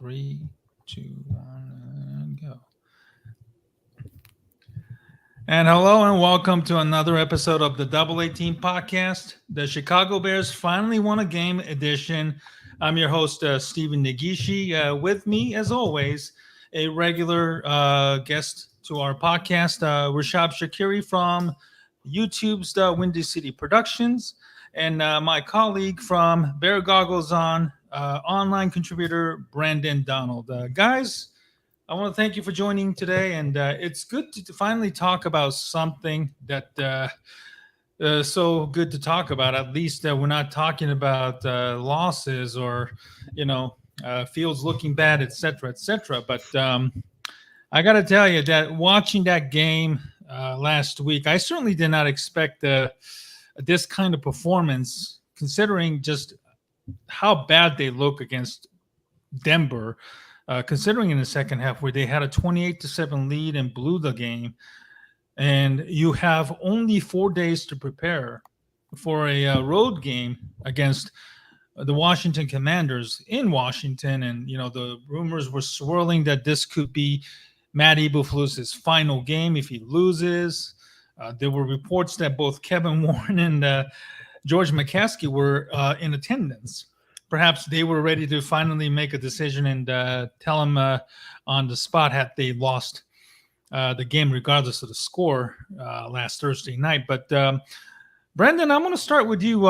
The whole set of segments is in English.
3, 2, 1, and go. And hello and welcome to another episode of the Double 18 podcast. The Chicago Bears finally won a game edition. I'm your host, Stephen Negishi. With me, as always, a regular guest to our podcast, Rishab Skiri from YouTube's DaWindyCity Productions, and my colleague from BearGogglesOn, online contributor Branden Donald. Guys, I want to thank you for joining today, and it's good to finally talk about something that so good to talk about. At least we're not talking about losses or, Fields looking bad, etc., etc. But I got to tell you that watching that game last week, I certainly did not expect this kind of performance, considering just how bad they look against Denver. Considering in the second half where they had a 28-7 lead and blew the game, and you have only 4 days to prepare for a road game against the Washington Commanders in Washington, and the rumors were swirling that this could be Matt Eberflus's final game if he loses. There were reports that both Kevin Warren and George McCaskey were in attendance. Perhaps they were ready to finally make a decision and tell him on the spot had they lost the game, regardless of the score last Thursday night. But Branden, I'm going to start with you.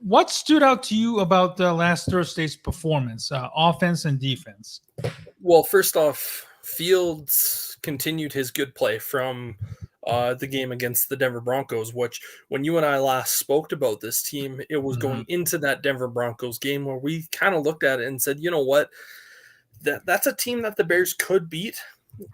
What stood out to you about last Thursday's performance, offense and defense? Well, first off, Fields continued his good play from the game against the Denver Broncos, which when you and I last spoke about this team, it was going into that Denver Broncos game where we kind of looked at it and said, you know what, that's a team that the Bears could beat.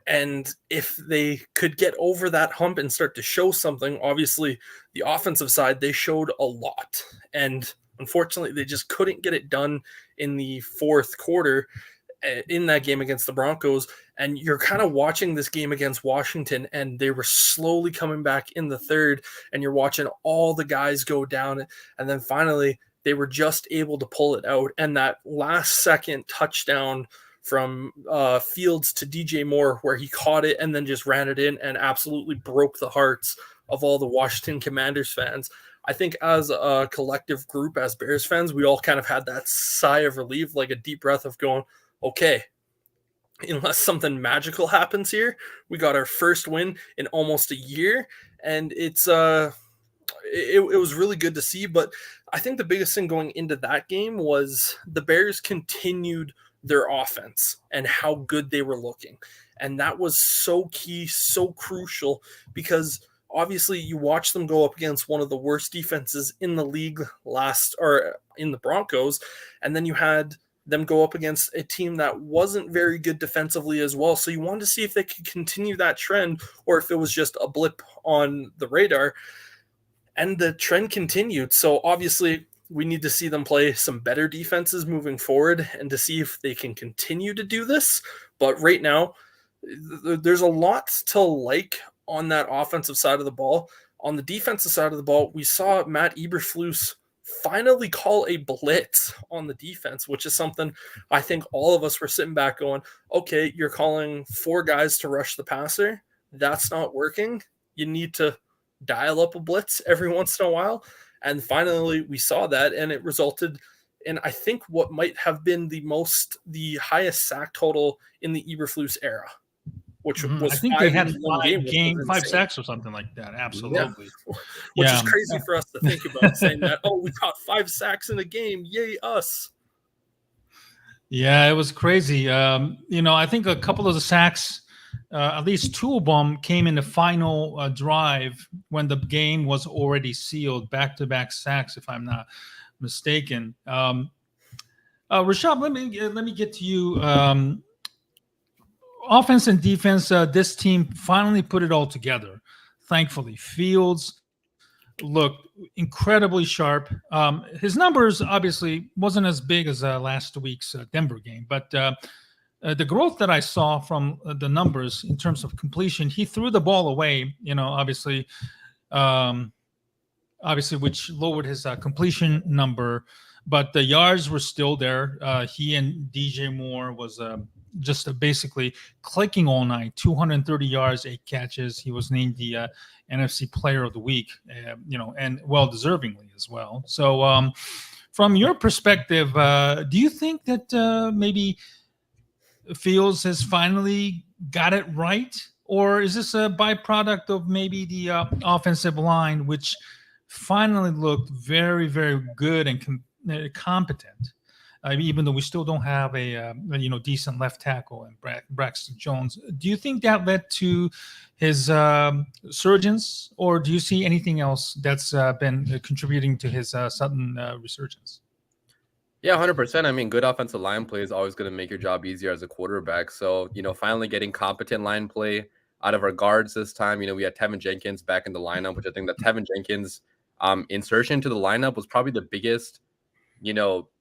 And if they could get over that hump and start to show something, obviously the offensive side, they showed a lot. And unfortunately, they just couldn't get it done in the fourth quarter in that game against the Broncos. And you're kind of watching this game against Washington, and they were slowly coming back in the third, and you're watching all the guys go down. And then finally, they were just able to pull it out. And that last second touchdown from Fields to DJ Moore, where he caught it and then just ran it in and absolutely broke the hearts of all the Washington Commanders fans. I think as a collective group, as Bears fans, we all kind of had that sigh of relief, like a deep breath of going, okay, unless something magical happens here, we got our first win in almost a year. And it was really good to see. But I think the biggest thing going into that game was the Bears continued their offense and how good they were looking. And that was so key, so crucial, because obviously you watch them go up against one of the worst defenses in the league in the Broncos. And then you had them go up against a team that wasn't very good defensively as well. So you wanted to see if they could continue that trend or if it was just a blip on the radar. And the trend continued. So obviously we need to see them play some better defenses moving forward and to see if they can continue to do this. But right now, there's a lot to like on that offensive side of the ball. On the defensive side of the ball, we saw Matt Eberflus finally call a blitz on the defense, which is something I think all of us were sitting back going, okay, you're calling 4 guys to rush the passer. That's not working. You need to dial up a blitz every once in a while. And finally we saw that, and it resulted in, I think, what might have been the highest sack total in the Eberflus era, which was I think they had 5 sacks or something like that. Absolutely. Yeah. Which is crazy for us to think about, saying that, oh, we got 5 sacks in a game. Yay, us. Yeah, it was crazy. I think a couple of the sacks, at least 2 of them, came in the final drive when the game was already sealed. Back-to-back sacks, if I'm not mistaken. Rishab, let me get to you. Offense and defense, this team finally put it all together. Thankfully, Fields looked incredibly sharp. His numbers obviously wasn't as big as last week's Denver game, but the growth that I saw from the numbers in terms of completion, he threw the ball away, obviously, which lowered his completion number but the yards were still there. He and DJ Moore was just basically clicking all night. 230 yards, 8 catches. He was named the NFC Player of the Week, and well deservingly as well. So, from your perspective, do you think that maybe Fields has finally got it right, or is this a byproduct of maybe the offensive line, which finally looked very, very good and competent? Even though we still don't have a decent left tackle and Braxton Jones, do you think that led to his surgence, or do you see anything else that's been contributing to his sudden resurgence? Yeah, 100%. I mean, good offensive line play is always going to make your job easier as a quarterback. So, finally getting competent line play out of our guards this time. We had Tevin Jenkins back in the lineup, which I think that Tevin Jenkins insertion to the lineup was probably the biggest,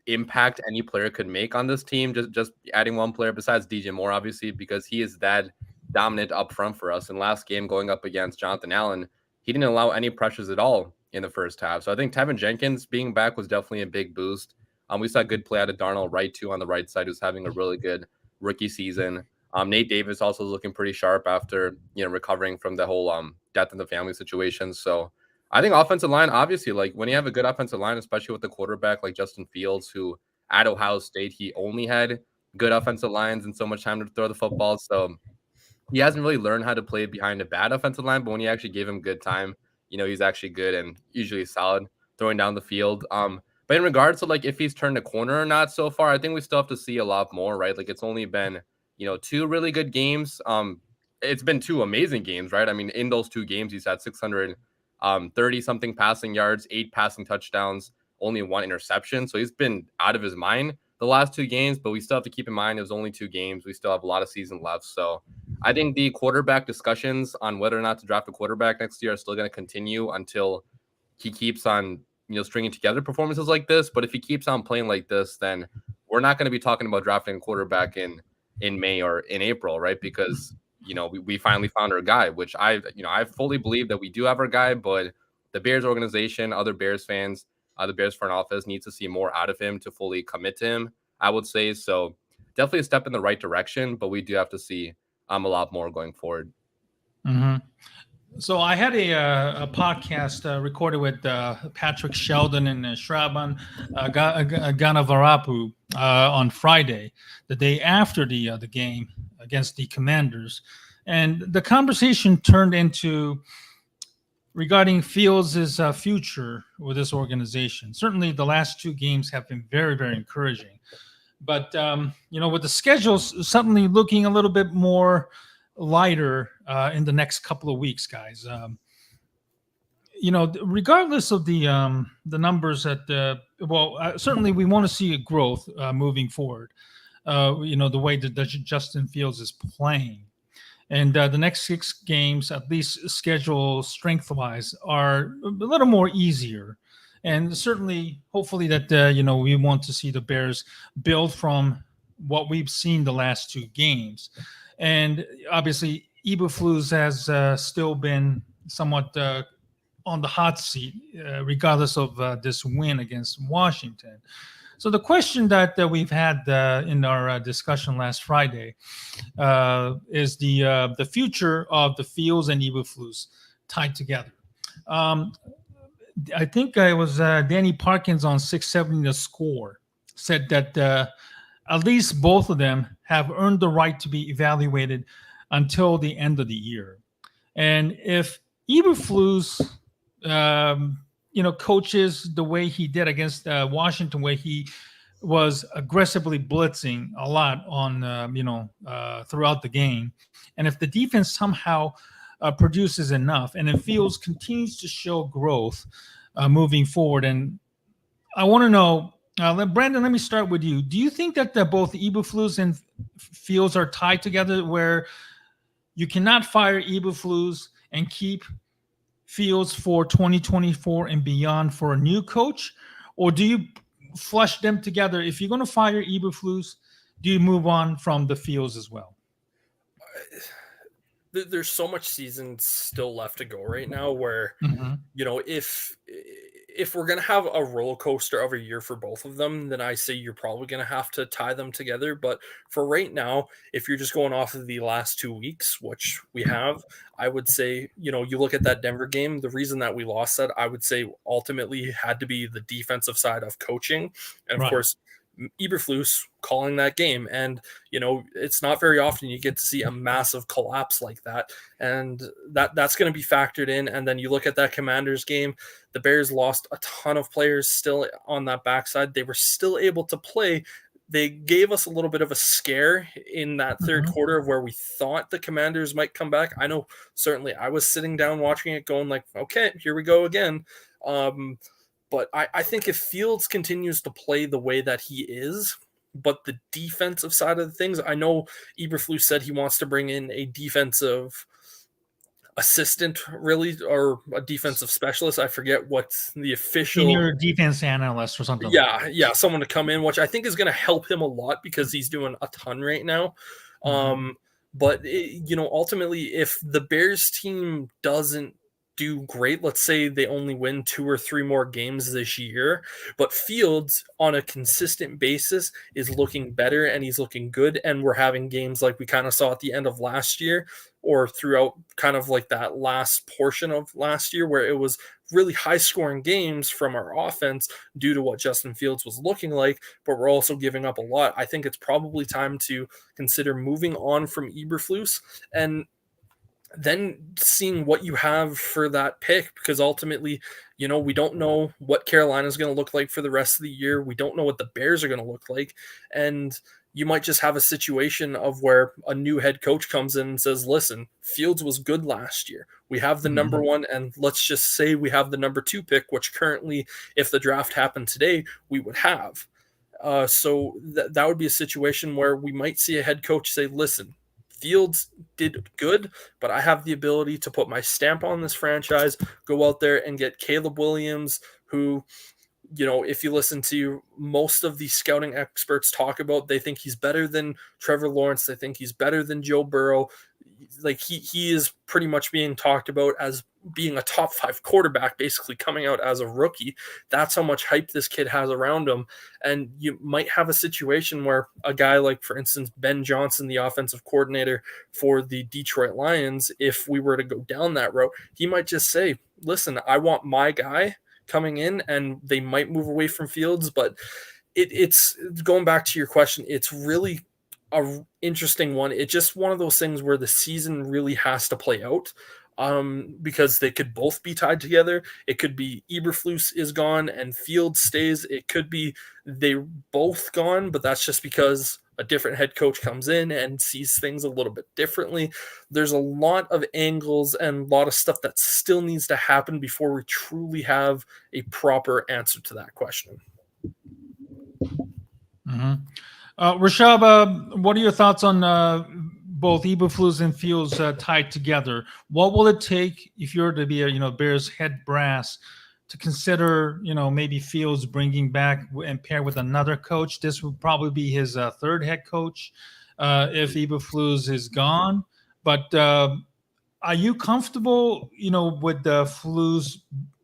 impact any player could make on this team. Just adding one player besides DJ Moore, obviously, because he is that dominant up front for us. In last game going up against Jonathan Allen, he didn't allow any pressures at all in the first half. So I think Tevin Jenkins being back was definitely a big boost. We saw good play out of Darnold Wright, too, on the right side, who's having a really good rookie season. Nate Davis also looking pretty sharp after, recovering from the whole death in the family situation. So I think offensive line, obviously, like when you have a good offensive line, especially with the quarterback like Justin Fields, who at Ohio State, he only had good offensive lines and so much time to throw the football. So he hasn't really learned how to play behind a bad offensive line, but when you actually give him good time, he's actually good and usually solid throwing down the field. But in regards to like if he's turned a corner or not so far, I think we still have to see a lot more, right? Like it's only been, 2 really good games. It's been 2 amazing games, right? I mean, in those 2 games, he's had 630 something passing yards, 8 passing touchdowns, only 1 interception. So he's been out of his mind the last 2 games, but we still have to keep in mind it was only 2 games. We still have a lot of season left. So I think the quarterback discussions on whether or not to draft a quarterback next year are still going to continue until he keeps on stringing together performances like this. But if he keeps on playing like this, then we're not going to be talking about drafting a quarterback in May or in April, right? Because, we finally found our guy, which I fully believe that we do have our guy, but the Bears organization, other Bears fans, the Bears front office needs to see more out of him to fully commit to him, I would say. So definitely a step in the right direction, but we do have to see a lot more going forward. Mm-hmm. So I had a podcast recorded with Patrick Sheldon and Shraban Ganavarapu on Friday, the day after the game against the Commanders, and the conversation turned into regarding Fields' future with this organization. Certainly, the last 2 games have been very, very encouraging, but with the schedules suddenly looking a little bit more lighter in the next couple of weeks, guys. Regardless of the numbers that certainly we want to see a growth moving forward. The way that Justin Fields is playing, and the next 6 games, at least schedule strength wise, are a little more easier. And certainly, hopefully that we want to see the Bears build from what we've seen the last 2 games. And obviously, Eberflus has still been somewhat on the hot seat, regardless of this win against Washington. So the question that we've had in our discussion last Friday is the future of the Fields and Eberflus tied together. I think it was Danny Parkins on 670 The Score said that at least both of them have earned the right to be evaluated until the end of the year. And if Eberflus, coaches the way he did against Washington, where he was aggressively blitzing a lot on, throughout the game, and if the defense somehow produces enough, and if Fields continues to show growth moving forward, and I want to know, Branden, let me start with you. Do you think that both Eberflus and Fields are tied together, where you cannot fire Eberflus and keep Fields for 2024 and beyond for a new coach? Or do you flush them together? If you're going to fire Eberflus, do you move on from the Fields as well? There's so much season still left to go right now where, if if we're going to have a roller coaster of a year for both of them, then I say you're probably going to have to tie them together. But for right now, if you're just going off of the last 2 weeks, which we have, I would say, you look at that Denver game, the reason that we lost that, I would say ultimately had to be the defensive side of coaching. And of course, Eberflus calling that game. And, it's not very often you get to see a massive collapse like that. And that's going to be factored in. And then you look at that Commanders game, the Bears lost a ton of players still on that backside. They were still able to play. They gave us a little bit of a scare in that third quarter of where we thought the Commanders might come back. I know certainly I was sitting down watching it going like, okay, here we go again. But I think if Fields continues to play the way that he is, but the defensive side of the things, I know Eberflus said he wants to bring in a defensive assistant, really, or a defensive specialist. I forget what the official senior defense analyst or something. Yeah, someone to come in, which I think is going to help him a lot because he's doing a ton right now. But ultimately, if the Bears team doesn't do great, let's say they only win 2 or 3 more games this year, but Fields on a consistent basis is looking better and he's looking good, and we're having games like we kind of saw at the end of last year or throughout kind of like that last portion of last year where it was really high scoring games from our offense due to what Justin Fields was looking like, but we're also giving up a lot. I think it's probably time to consider moving on from Eberflus and then seeing what you have for that pick, because ultimately, we don't know what Carolina is going to look like for the rest of the year. We don't know what the Bears are going to look like. And you might just have a situation of where a new head coach comes in and says, listen, Fields was good last year. We have the number 1, and let's just say we have the number 2 pick, which currently, if the draft happened today, we would have. So that would be a situation where we might see a head coach say, listen, Fields did good, but I have the ability to put my stamp on this franchise, go out there and get Caleb Williams, who, if you listen to most of the scouting experts talk about, they think he's better than Trevor Lawrence. They think he's better than Joe Burrow. Like he is pretty much being talked about as being a top 5 quarterback, basically coming out as a rookie. That's how much hype this kid has around him. And you might have a situation where a guy like, for instance, Ben Johnson, the offensive coordinator for the Detroit Lions, if we were to go down that route, he might just say, listen, I want my guy coming in, and they might move away from Fields. But it's going back to your question, it's really a interesting one. It's just one of those things where the season really has to play out, because they could both be tied together. It could be Eberflus is gone and Fields stays. It could be they both gone, but that's just because a different head coach comes in and sees things a little bit differently. There's a lot of angles and a lot of stuff that still needs to happen before we truly have a proper answer to that question. Rishab, what are your thoughts on both Eberflus and Fields tied together? What will it take if you're to be a Bears head brass to consider maybe Fields bringing back and pair with another coach? This would probably be his third head coach if Eberflus is gone. But are you comfortable with the Flus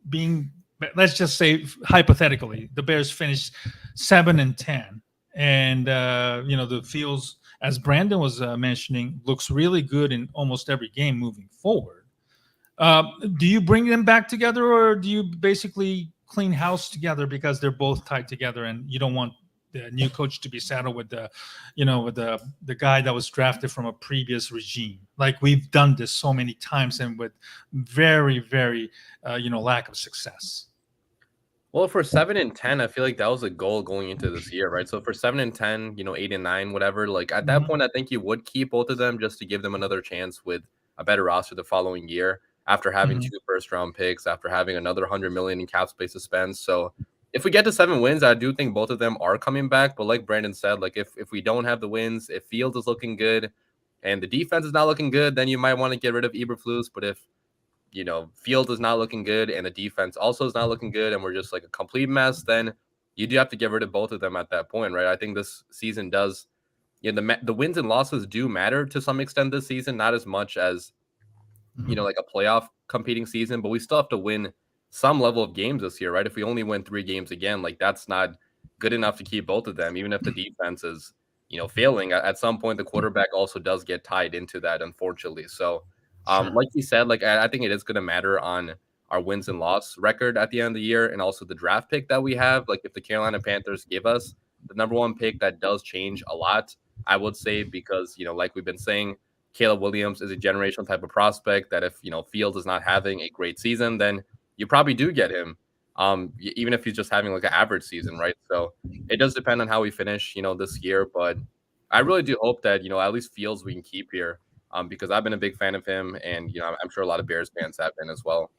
being, let's just say hypothetically, the Bears finished 7-10? And, the Fields, as Branden was mentioning, looks really good in almost every game moving forward. Do you bring them back together, or do you basically clean house together because they're both tied together and you don't want the new coach to be saddled with the guy that was drafted from a previous regime? Like we've done this so many times and with very, very, lack of success. Well, for 7-10, I feel like that was a goal going into this year, right? So for 7-10, 8-9, whatever, like at that point, I think you would keep both of them just to give them another chance with a better roster the following year after having 2 first-round picks, after having another $100 million in cap space to spend. So if we get to 7 wins, I do think both of them are coming back. But like Branden said, like if we don't have the wins, if Fields is looking good and the defense is not looking good, then you might want to get rid of Eberflus. But if Fields is not looking good and the defense also is not looking good and we're just like a complete mess, then you do have to get rid of both of them at that point, right? I think this season does, the wins and losses do matter to some extent this season, not as much as, like a playoff competing season, but we still have to win some level of games this year, right? If we only win 3 games again, like that's not good enough to keep both of them, even if the defense is, failing. At some point, the quarterback also does get tied into that, unfortunately. So, Sure. like you said, like I think it is going to matter on our wins and loss record at the end of the year, and also the draft pick that we have. Like if the Carolina Panthers give us the number 1 pick, that does change a lot, I would say, because like we've been saying, Caleb Williams is a generational type of prospect that if Fields is not having a great season, then you probably do get him. Even if he's just having like an average season, right? So it does depend on how we finish, this year. But I really do hope that at least Fields we can keep here, because I've been a big fan of him, and I'm sure a lot of Bears fans have been as well.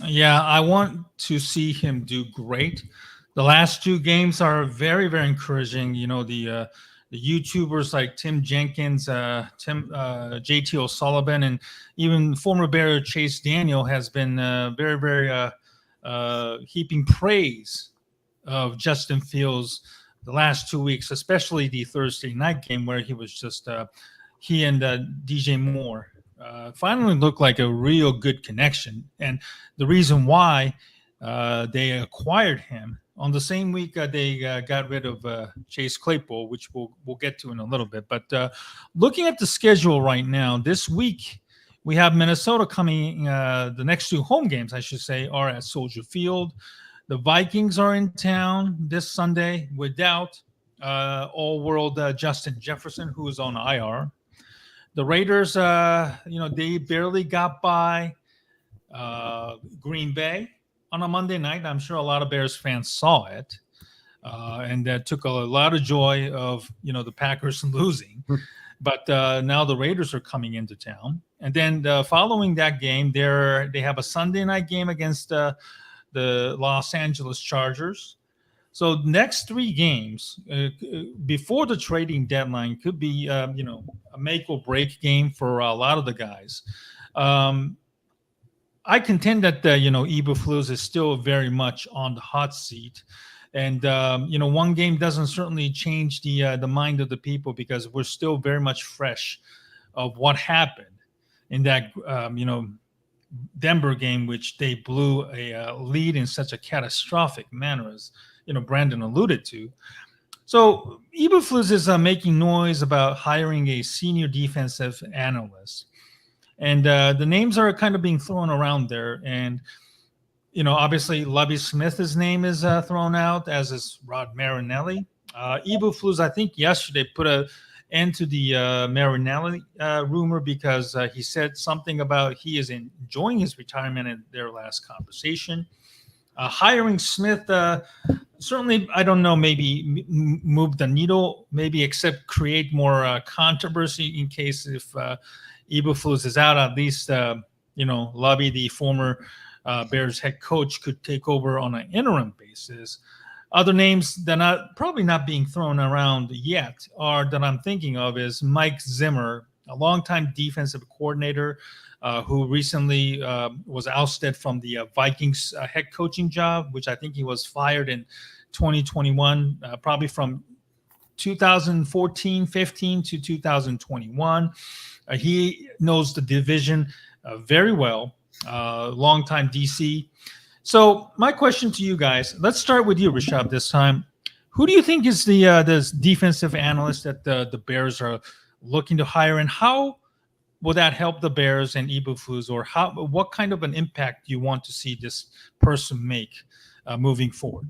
Yeah, I want to see him do great. The last 2 games are very, very encouraging. The YouTubers like Tim Jenkins, JT O'Sullivan, and even former Bear Chase Daniel has been very, very heaping praise of Justin Fields the last 2 weeks, especially the Thursday night game where he was just he and DJ Moore finally looked like a real good connection. And the reason why they acquired him on the same week they got rid of Chase Claypool, which we'll get to in a little bit. But looking at the schedule right now, this week we have Minnesota coming. The next 2 home games, I should say, are at Soldier Field. The Vikings are in town this Sunday without all-world Justin Jefferson, who is on IR. The Raiders, they barely got by Green Bay on a Monday night. I'm sure a lot of Bears fans saw it, and that took a lot of joy of the Packers losing. But now the Raiders are coming into town, and then following that game, they have a Sunday night game against the Los Angeles Chargers. So next 3 games before the trading deadline could be, a make or break game for a lot of the guys. I contend that Eberflus is still very much on the hot seat, and 1 game doesn't certainly change the mind of the people, because we're still very much fresh of what happened in that Denver game, which they blew a lead in such a catastrophic manner, as Branden alluded to. So Eberflus is making noise about hiring a senior defensive analyst, and the names are kind of being thrown around there. And obviously Lovie Smith's name is thrown out, as is Rod Marinelli. Eberflus, I think yesterday, put an end to the Marinelli rumor, because he said something about he is enjoying his retirement in their last conversation. Hiring Smith, certainly, I don't know, maybe move the needle, maybe except create more controversy in case if Eberflus is out, at least, Lovie, the former Bears head coach, could take over on an interim basis. Other names that are probably not being thrown around yet that I'm thinking of is Mike Zimmer, a longtime defensive coordinator who recently was ousted from the Vikings head coaching job, which I think he was fired in 2021, probably from 2014-15 to 2021. He knows the division very well, longtime DC. So my question to you guys, let's start with you, Rishab, this time. Who do you think is the defensive analyst that the Bears are looking to hire, and how will that help the Bears and Eberflus, or what kind of an impact do you want to see this person make moving forward?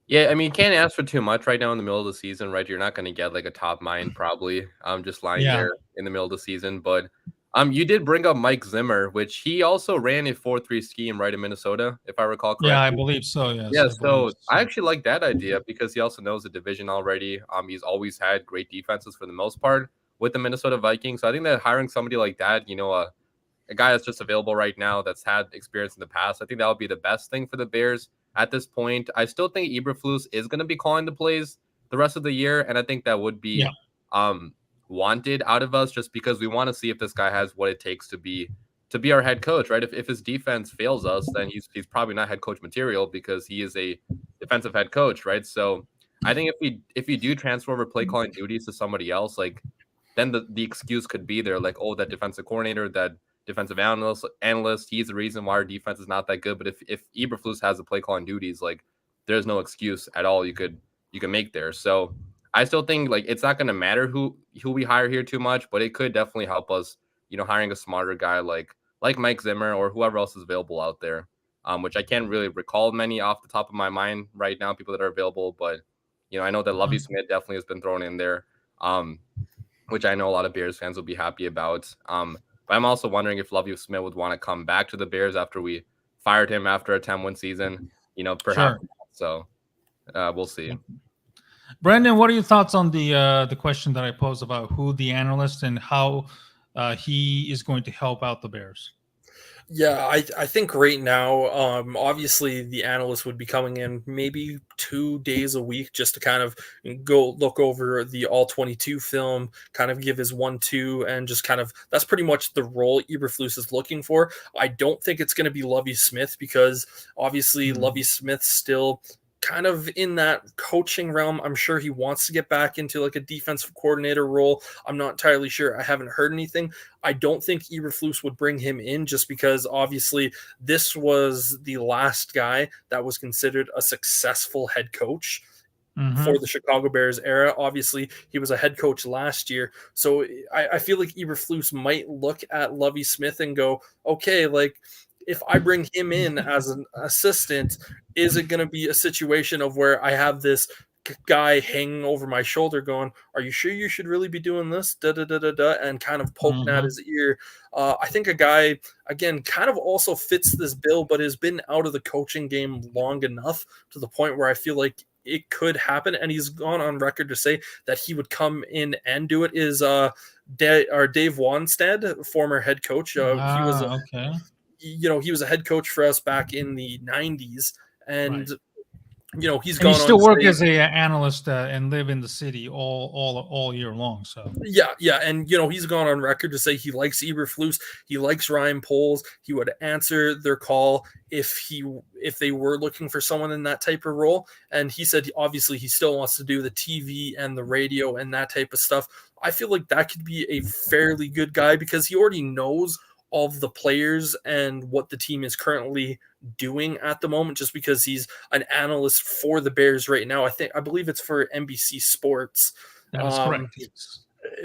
Yeah, I mean, you can't ask for too much right now in the middle of the season, right? You're not going to get like a top mind probably just lying there in the middle of the season. But you did bring up Mike Zimmer, which he also ran a 4-3 scheme, right, in Minnesota, if I recall correctly. Yeah, I believe so, yes. Yeah, so I actually like that idea, because he also knows the division already. He's always had great defenses for the most part with the Minnesota Vikings. So I think that hiring somebody like that, a guy that's just available right now that's had experience in the past, I think that would be the best thing for the Bears at this point. I still think Eberflus is going to be calling the plays the rest of the year, and I think that would be wanted out of us, just because we want to see if this guy has what it takes to be our head coach, right? If his defense fails us, then he's probably not head coach material, because he is a defensive head coach, right? So I think if you do transfer over play calling duties to somebody else, like then the excuse could be there, like, oh, that defensive coordinator that defensive analyst. He's the reason why our defense is not that good. But if Eberflus has the play calling duties, like there's no excuse at all you could make there. So I still think like it's not going to matter who we hire here too much, but it could definitely help us, hiring a smarter guy like Mike Zimmer or whoever else is available out there. Which I can't really recall many off the top of my mind right now, people that are available, but I know that Lovie Smith definitely has been thrown in there, which I know a lot of Bears fans will be happy about. But I'm also wondering if Lovie Smith would want to come back to the Bears after we fired him after a 10-win season, perhaps. Sure. So we'll see. Branden, what are your thoughts on the question that I posed about who the analyst and how he is going to help out the Bears? Yeah, I think right now, obviously the analyst would be coming in maybe 2 days a week just to kind of go look over the all 22 film, kind of give his 1-2, and just kind of that's pretty much the role Eberflus is looking for. I don't think it's going to be Lovie Smith because obviously Lovie Smith still kind of in that coaching realm. I'm sure he wants to get back into like a defensive coordinator role. I'm not entirely sure. I haven't heard anything. I don't think Eberflus would bring him in just because obviously this was the last guy that was considered a successful head coach for the Chicago Bears era. Obviously, he was a head coach last year. So I feel like Eberflus might look at Lovie Smith and go, okay, like if I bring him in as an assistant, is it going to be a situation of where I have this guy hanging over my shoulder going, are you sure you should really be doing this? And kind of poking at his ear. I think a guy, again, kind of also fits this bill, but has been out of the coaching game long enough to the point where I feel like it could happen. And he's gone on record to say that he would come in and do it is Dave Wanstead, former head coach. He was okay. He was a head coach for us back in the 90s, and he's and gone he still on work as a analyst and live in the city all year long. So yeah, and he's gone on record to say he likes Eberflus, he likes Ryan Poles. He would answer their call if they were looking for someone in that type of role, and he said obviously he still wants to do the TV and the radio and that type of stuff. I feel like that could be a fairly good guy because he already knows of the players and what the team is currently doing at the moment, just because he's an analyst for the Bears right now. I believe it's for NBC Sports. that is correct.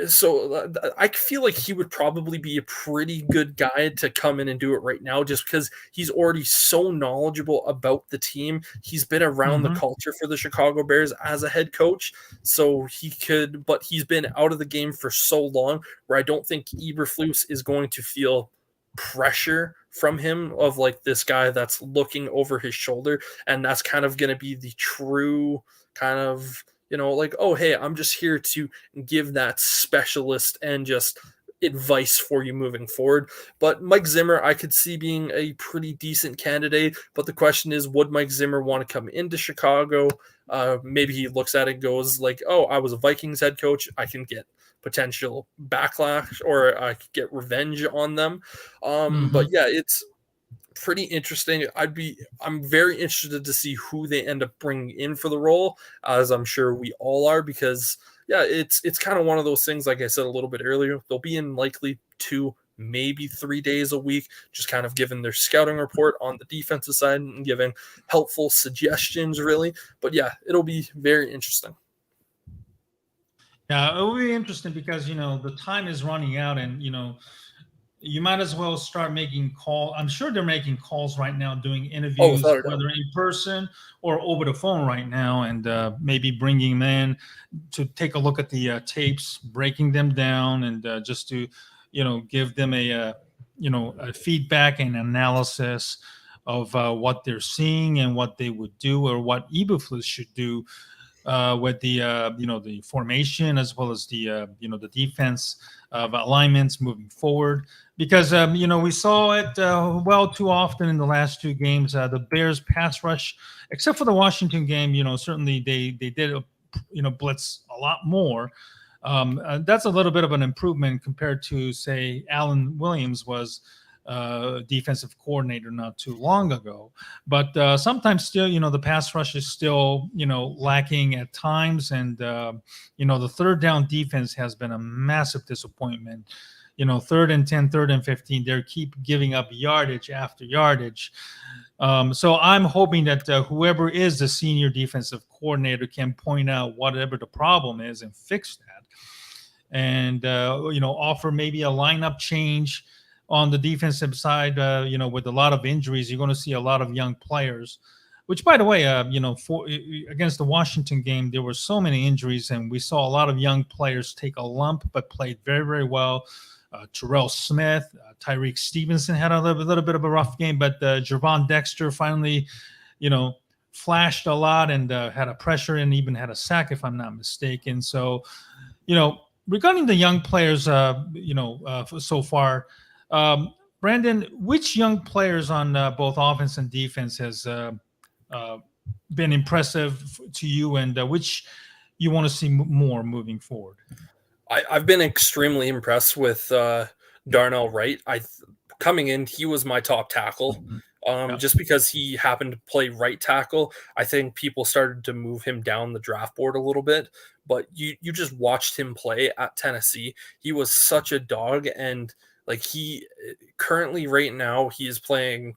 So I feel like he would probably be a pretty good guy to come in and do it right now, just because he's already so knowledgeable about the team. He's been around the culture for the Chicago Bears as a head coach, so he could, but he's been out of the game for so long where I don't think Eberflus is going to feel pressure from him of like this guy that's looking over his shoulder, and that's kind of going to be the true kind of like, oh hey, I'm just here to give that specialist and just advice for you moving forward. But Mike Zimmer I could see being a pretty decent candidate, but the question is, would Mike Zimmer want to come into Chicago? Maybe he looks at it and goes like, oh, I was a Vikings head coach, I can get potential backlash or I could get revenge on them. But yeah, it's pretty interesting. I'm very interested to see who they end up bringing in for the role, as I'm sure we all are, because yeah, it's kind of one of those things, like I said a little bit earlier, they'll be in likely 2, maybe 3 days a week, just kind of giving their scouting report on the defensive side and giving helpful suggestions really. But yeah, it'll be very interesting. Yeah, it will be interesting because the time is running out, and you might as well start making calls. I'm sure they're making calls right now, doing interviews, whether in person or over the phone right now, and maybe bringing them in to take a look at the tapes, breaking them down, and just to give them a feedback and analysis of what they're seeing and what they would do, or what Eberflus should do with the the formation, as well as the the defense alignments moving forward. Because we saw it well too often in the last 2 games. The Bears pass rush, except for the Washington game, certainly they did blitz a lot more. That's a little bit of an improvement compared to, say, Alan Williams was defensive coordinator not too long ago. But sometimes still, the pass rush is still, lacking at times. And, the third down defense has been a massive disappointment. third and 10, third and 15, they keep giving up yardage after yardage. So I'm hoping that whoever is the senior defensive coordinator can point out whatever the problem is and fix that, and offer maybe a lineup change on the defensive side. With a lot of injuries, you're going to see a lot of young players. Which, by the way, against the Washington game, there were so many injuries, and we saw a lot of young players take a lump but played very, very well. Terrell Smith, Tyreek Stevenson had a little bit of a rough game, but Javon Dexter finally, flashed a lot and had a pressure and even had a sack, if I'm not mistaken. So, regarding the young players, so far, Branden, which young players on both offense and defense has been impressive to you, and which you want to see more moving forward? I've been extremely impressed with Darnell Wright. Coming in, he was my top tackle. Just because he happened to play right tackle, I think people started to move him down the draft board a little bit. But you just watched him play at Tennessee. He was such a dog, and he currently right now he is playing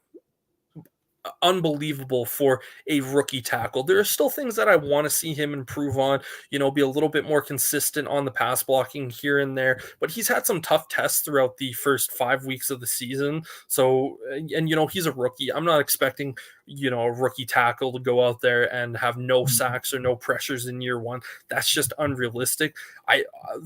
unbelievable for a rookie tackle. There are still things that I want to see him improve on, be a little bit more consistent on the pass blocking here and there, but he's had some tough tests throughout the first 5 weeks of the season. So, and he's a rookie. I'm not expecting, a rookie tackle to go out there and have no sacks or no pressures in year one. That's just unrealistic.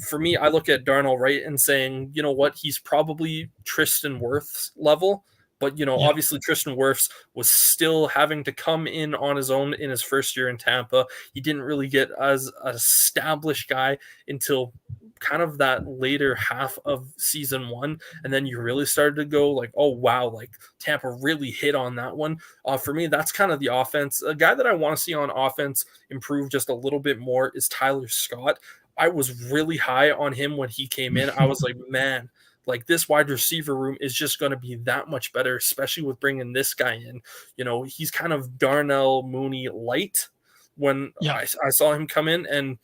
For me, I look at Darnell Wright and saying, what, he's probably Tristan Wirfs level. But, obviously Tristan Wirfs was still having to come in on his own in his first year in Tampa. He didn't really get as an established guy until kind of that later half of season one. And then you really started to go oh, wow, Tampa really hit on that one. For me, that's kind of the offense. A guy that I want to see on offense improve just a little bit more is Tyler Scott. I was really high on him when he came in. I was like, man, this wide receiver room is just going to be that much better, especially with bringing this guy in. He's kind of Darnell Mooney light when I saw him come in, and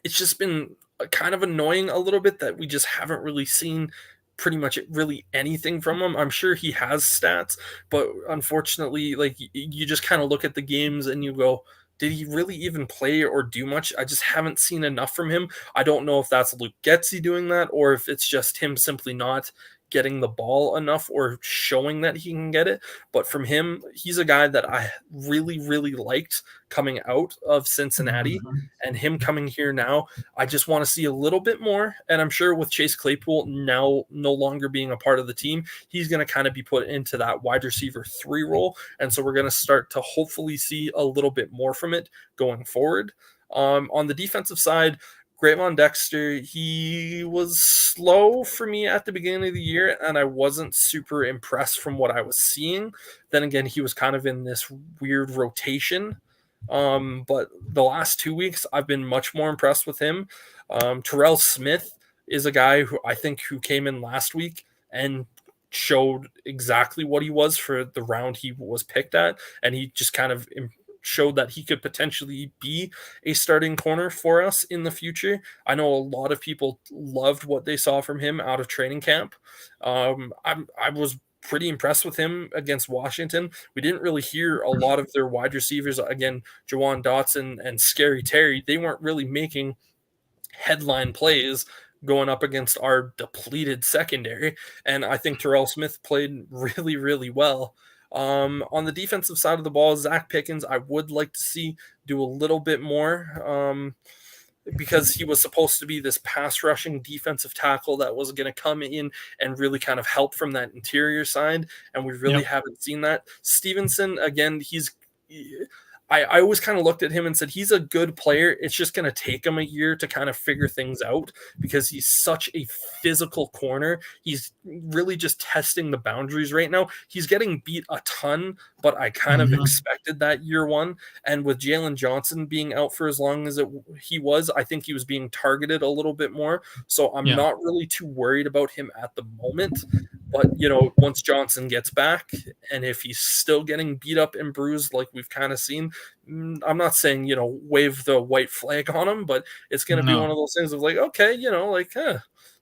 it's just been kind of annoying a little bit that we just haven't really seen pretty much really anything from him. I'm sure he has stats, but unfortunately, you just kind of look at the games and you go, did he really even play or do much? I just haven't seen enough from him. I don't know if that's Luke Getsy doing that or if it's just him simply not getting the ball enough or showing that he can get it. But from him, he's a guy that I really, really liked coming out of Cincinnati, and him coming here now, I just want to see a little bit more. And I'm sure with Chase Claypool now no longer being a part of the team, he's going to kind of be put into that wide receiver 3 role. And so we're going to start to hopefully see a little bit more from it going forward. On the defensive side, Grayvon Dexter, he was slow for me at the beginning of the year, and I wasn't super impressed from what I was seeing. Then again, he was kind of in this weird rotation. But the last 2 weeks, I've been much more impressed with him. Terrell Smith is a guy who came in last week and showed exactly what he was for the round he was picked at, and he just kind of showed that he could potentially be a starting corner for us in the future. I know a lot of people loved what they saw from him out of training camp. I was pretty impressed with him against Washington. We didn't really hear a lot of their wide receivers. Again, Jawan Dotson and Scary Terry, they weren't really making headline plays going up against our depleted secondary. And I think Terrell Smith played really, really well. On the defensive side of the ball, Zach Pickens, I would like to see do a little bit more because he was supposed to be this pass rushing defensive tackle that was going to come in and really kind of help from that interior side. And we really haven't seen that. Stevenson, again, I always kind of looked at him and said, he's a good player. It's just going to take him a year to kind of figure things out because he's such a physical corner. He's really just testing the boundaries right now. He's getting beat a ton, but I kind of expected that year one. And with Jalen Johnson being out for as long as he was, I think he was being targeted a little bit more. So I'm not really too worried about him at the moment. But, once Johnson gets back, and if he's still getting beat up and bruised like we've kind of seen, I'm not saying, wave the white flag on him, but it's going to be one of those things of okay,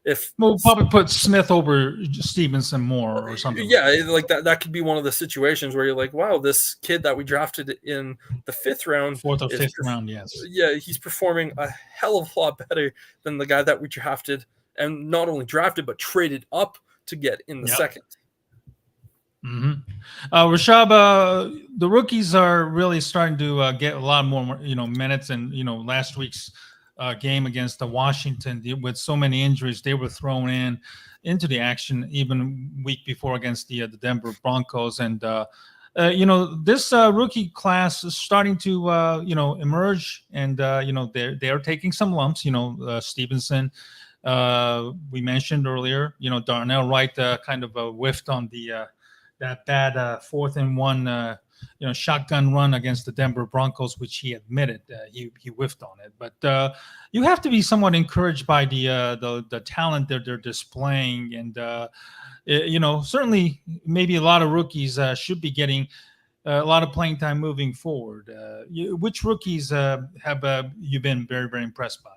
if We'll probably put Smith over Stevenson more or something. yeah, like that could be one of the situations where you're like, wow, this kid that we drafted in the 5th round, Fourth or fifth round, yes. Yeah, he's performing a hell of a lot better than the guy that we drafted, and not only drafted but traded up to get in the second. Rishab, the rookies are really starting to get a lot more, minutes. And last week's game against the Washington, with so many injuries, they were thrown into the action even week before against the Denver Broncos. And this rookie class is starting to emerge, and they're taking some lumps. Stevenson, we mentioned earlier. Darnell Wright kind of whiffed on the that bad 4th and 1 shotgun run against the Denver Broncos, which he admitted he whiffed on it. But you have to be somewhat encouraged by the talent that they're displaying, and certainly maybe a lot of rookies should be getting a lot of playing time moving forward. Which rookies have you been very, very impressed by?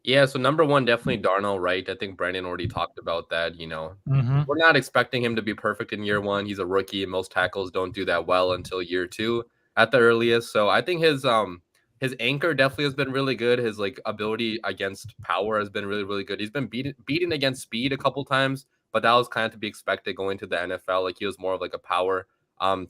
Yeah, so number one, definitely Darnell Wright. I think Branden already talked about that. We're not expecting him to be perfect in year 1. He's a rookie, and most tackles don't do that well until year 2 at the earliest. So I think his anchor definitely has been really good. His ability against power has been really, really good. He's been beaten against speed a couple times, but that was kind of to be expected going to the NFL. Like, he was more of like a power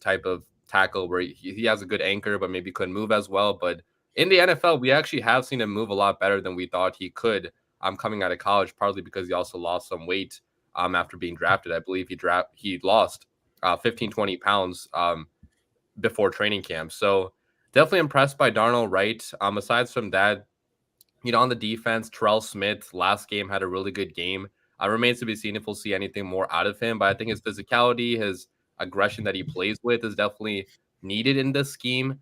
type of tackle where he has a good anchor, but maybe couldn't move as well. But in the NFL, we actually have seen him move a lot better than we thought he could coming out of college, partly because he also lost some weight after being drafted. I believe he lost 15, 20 pounds before training camp. So definitely impressed by Darnell Wright. Aside from that, on the defense, Terrell Smith last game had a really good game. Remains to be seen if we'll see anything more out of him, but I think his physicality, his aggression that he plays with is definitely needed in this scheme.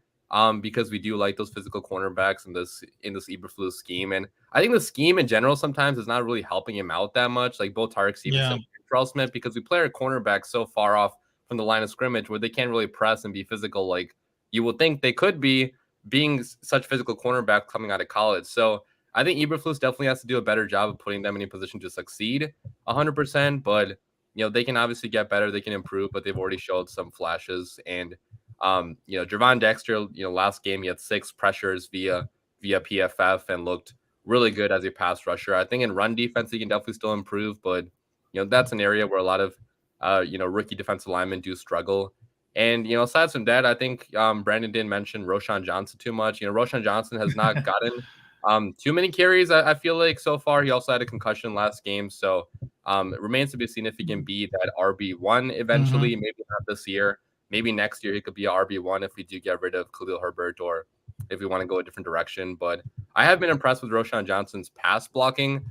Because we do like those physical cornerbacks in this Eberflus scheme. And I think the scheme in general sometimes is not really helping him out that much, like both Tarek Stevenson and Terrell Smith, because we play our cornerbacks so far off from the line of scrimmage where they can't really press and be physical like you would think they could be, being such physical cornerbacks coming out of college. So I think Eberflus definitely has to do a better job of putting them in a position to succeed 100%. But, they can obviously get better, they can improve, but they've already showed some flashes. And Javon Dexter, last game he had 6 pressures via PFF and looked really good as a pass rusher. I think in run defense he can definitely still improve, but that's an area where a lot of rookie defensive linemen do struggle. And aside from that, I think Branden didn't mention Roschon Johnson too much. Roschon Johnson has not gotten too many carries. I feel like so far. He also had a concussion last game, so it remains to be seen if he can be that RB1 eventually. Maybe not this year. Maybe next year he could be a RB1 if we do get rid of Khalil Herbert, or if we want to go a different direction. But I have been impressed with Roschon Johnson's pass blocking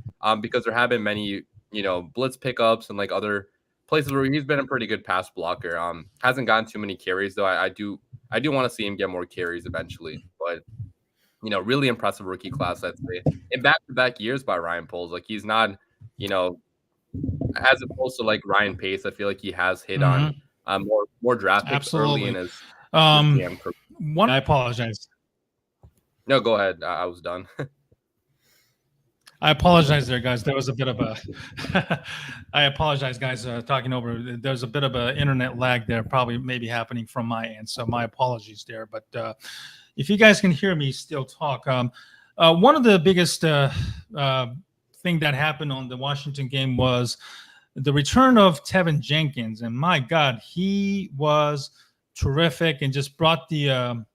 because there have been many, blitz pickups and like other places where he's been a pretty good pass blocker. Hasn't gotten too many carries though. I do want to see him get more carries eventually. But really impressive rookie class, I'd say. In back-to-back years by Ryan Poles, like he's not, as opposed to like Ryan Pace, I feel like he has hit on more draft picks early in his GM career. I apologize. No, go ahead. I was done. I apologize there, guys. There was a bit of a I apologize, guys, talking over. There's a bit of an internet lag there, probably maybe happening from my end. So my apologies there. But if you guys can hear me still talk, one of the biggest thing that happened on the Washington game was the return of Tevin Jenkins. And my God, he was terrific and just brought the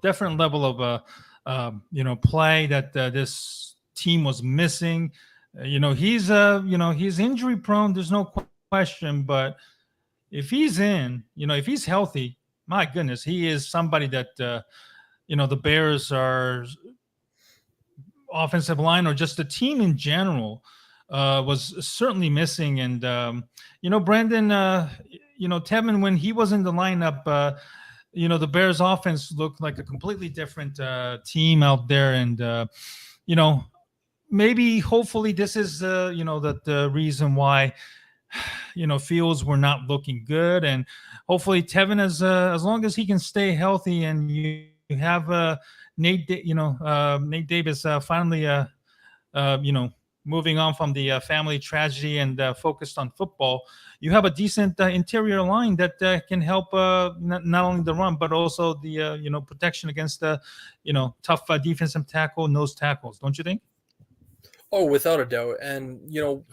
different level of play that this team was missing. He's injury prone. There's no question, but if he's if he's healthy, my goodness, he is somebody that the Bears are offensive line or just the team in general was certainly missing. And Branden, Tevin, when he was in the lineup, the Bears offense looked like a completely different team out there. And maybe hopefully this is the reason why Fields were not looking good. And hopefully Tevin, as long as he can stay healthy, and you have Nate Davis finally moving on from the family tragedy and focused on football, you have a decent interior line that can help not only the run but also the protection against the tough defensive tackle, nose tackles. Don't you think? Oh, without a doubt. And,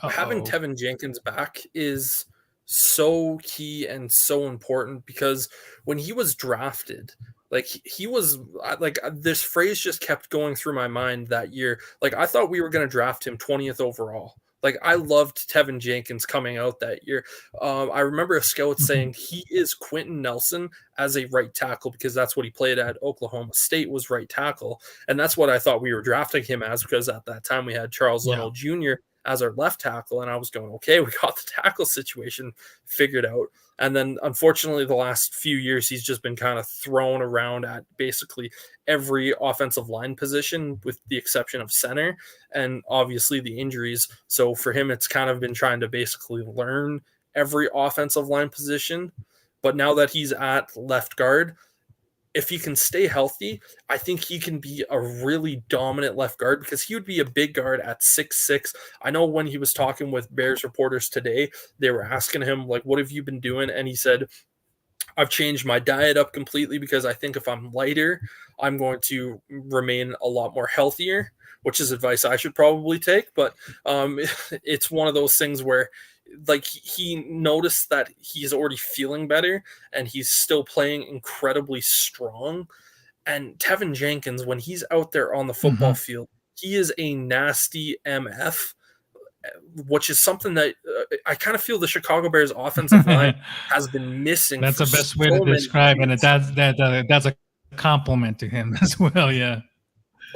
having Uh-oh. Tevin Jenkins back is so key and so important because when he was drafted, like he was this phrase just kept going through my mind that year. Like I thought we were going to draft him 20th overall. Like I loved Tevin Jenkins coming out that year. I remember a scout saying he is Quentin Nelson as a right tackle because that's what he played at Oklahoma State was right tackle. And that's what I thought we were drafting him as because at that time we had Charles Leno Jr. as our left tackle. And I was going, okay, we got the tackle situation figured out. And then unfortunately, the last few years, he's just been kind of thrown around at basically every offensive line position with the exception of center and obviously the injuries. So for him, it's kind of been trying to basically learn every offensive line position. But now that he's at left guard, if he can stay healthy, I think he can be a really dominant left guard because he would be a big guard at 6'6". I know when he was talking with Bears reporters today, they were asking him, like, what have you been doing? And he said, I've changed my diet up completely because I think if I'm lighter, I'm going to remain a lot more healthier, which is advice I should probably take. But it's one of those things where like he noticed that he's already feeling better and he's still playing incredibly strong. And Tevin Jenkins, when he's out there on the football field, he is a nasty MF, which is something that I kind of feel the Chicago Bears offensive line has been missing. That's the best way to describe it. And that's a compliment to him as well. Yeah.